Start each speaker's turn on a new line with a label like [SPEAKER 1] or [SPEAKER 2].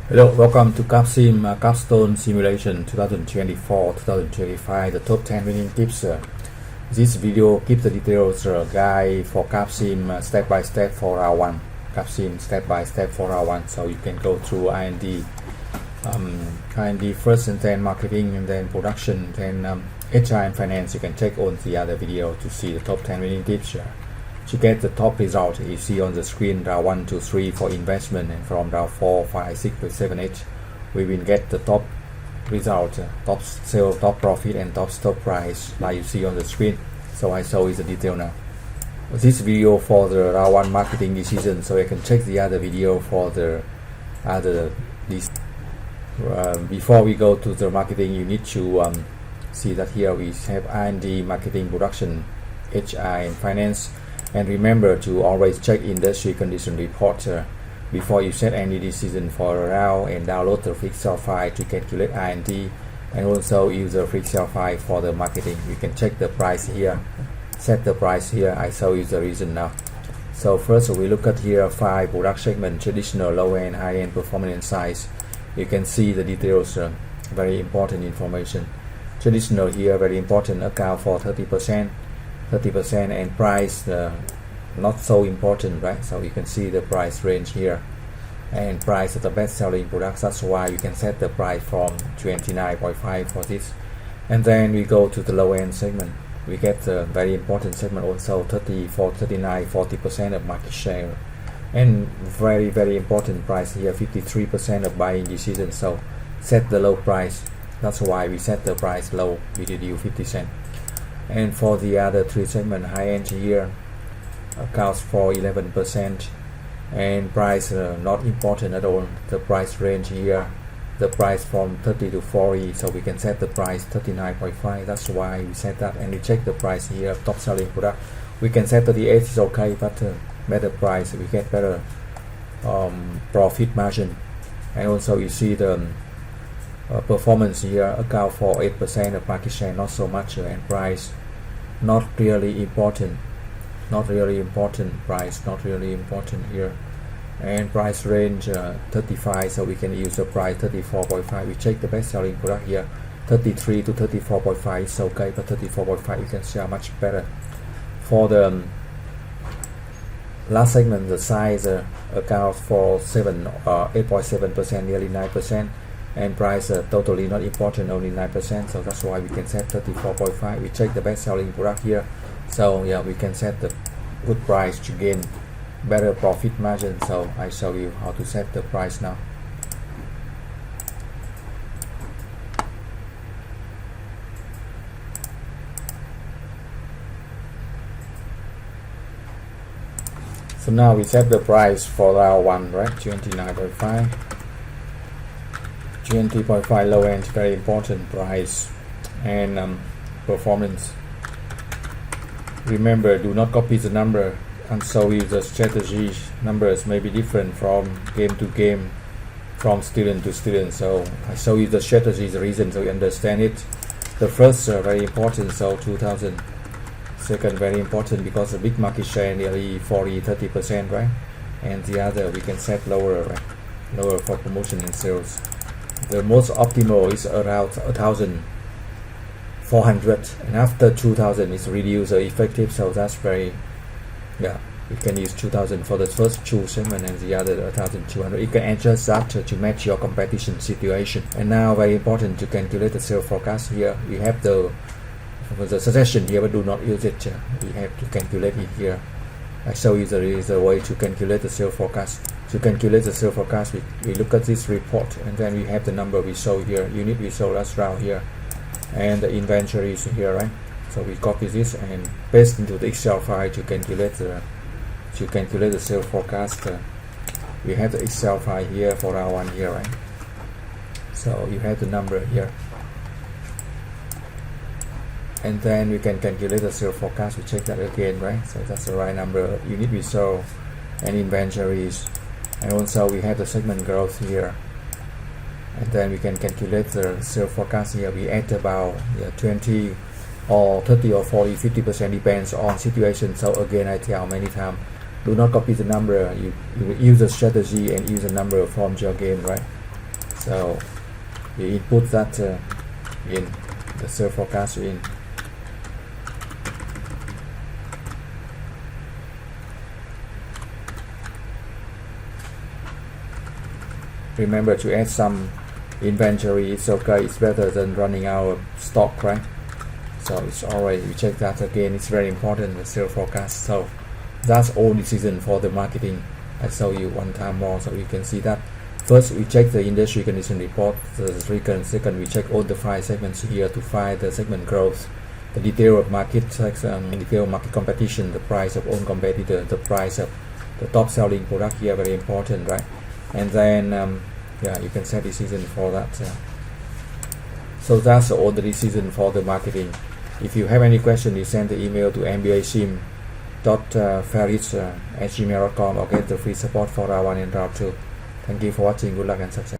[SPEAKER 1] Hello, welcome to CapSim Capstone Simulation 2024-2025, the top 10 winning tips. This video gives the details guide for CapSim step by step for round 1. CapSim step by step for round 1. So you can go through IND first, and then marketing, and then production, then HR and finance. You can check on the other video to see the top 10 winning tips. To get the top result, you see on the screen round 1 to 3 for investment, and from round 4, 5, 6 to 7, 8 we will get the top result, top sale, top profit, and top stock price like you see on the screen. So I show you the detail now. This video for the round 1 marketing decision, so you can check the other video for the other before we go to the marketing, you need to see that here we have R&D, marketing, production, HR and finance. And remember to always check industry condition report before you set any decision for a round, and download the Rehearsal file to calculate R&D, and also use the Rehearsal file for the marketing. You can check the price here, set the price here. I show you the reason now. So first we look at here 5 product segment: traditional, low-end, high-end, performance and size. You can see the details, very important information. Traditional here very important, account for 30%, and price not so important, right? So you can see the price range here, and price of the best selling products. That's why you can set the price from 29.5 for this. And then we go to the low end segment. We get the very important segment also, 40% of market share, and very important price here, 53% of buying decision. So set the low price. That's why we set the price low. We reduce 50 cents. And for the other 3 segments, high-end here accounts for 11%, and price not important at all. The price range here, the price from 30 to 40, so we can set the price 39.5. That's why we set that. And we check the price here, top selling product. We can set 38 is okay, but better price, we get better profit margin. And also you see the performance here, account for 8% of market share, not so much, and price not really important, price not really important here. And price range 35, so we can use the price 34.5. We check the best selling product here, 33 to 34.5 is okay, but 34.5 you can sell much better. For the last segment, the size accounts for 8.7%, nearly 9%. And price totally not important, only 9%, so that's why we can set 34.5. We check the best selling product here, so yeah, we can set the good price to gain better profit margin. So I show you how to set the price now. So now we set the price for round 1, right? 29.5. 20.5 low end, very important price, and performance. Remember, do not copy the number, and so use the strategy. Numbers may be different from game to game, from student to student. So I show you the strategy, the reason, so you understand it. The first very important, so 2000. Second very important because the big market share, nearly 30%, right? And the other we can set lower, right? Lower for promotion and sales. The most optimal is around 1,400, and after 2,000 is reduced effective. So that's very, yeah, you can use 2,000 for the first 2 segments, and the other 1,200. You can adjust that to match your competition situation. And now very important to calculate the sales forecast. Here we have the suggestion here, but do not use it. We have to calculate it here. I show you the way to calculate the sales forecast. To calculate the sales forecast, we look at this report, and then we have the number we show here, unit we show last round here, and the inventory is here, right? So we copy this and paste into the Excel file to calculate the sales forecast. We have the Excel file here for round 1 here, right? So you have the number here, and then we can calculate the sales forecast. We check that again, right? So that's the right number, unit we sold, and inventories. And also we have the segment growth here, and then we can calculate the sales forecast here. We add about 20 or 30 or 40, 50%, depends on situation. So again, I tell many times, do not copy the number. You use a strategy and use a number from your game, right? So you input that in the sales forecast in. Remember to add some inventory. It's okay, it's better than running out of stock, right? So it's alright. We check that again. It's very important, the sales forecast. So that's all decision for the marketing. I show you one time more so you can see that. First we check the industry condition report. Second we check all the 5 segments here to find the segment growth, the detail of market, detail of market competition, the price of own competitor, the price of the top selling product here, very important, right? And then yeah, you can set decision for that. So that's all the decision for the marketing. If you have any question, you send the email to mbasim.faris@gmail.com or get the free support for round 1 and round 2. Thank you for watching. Good luck and success.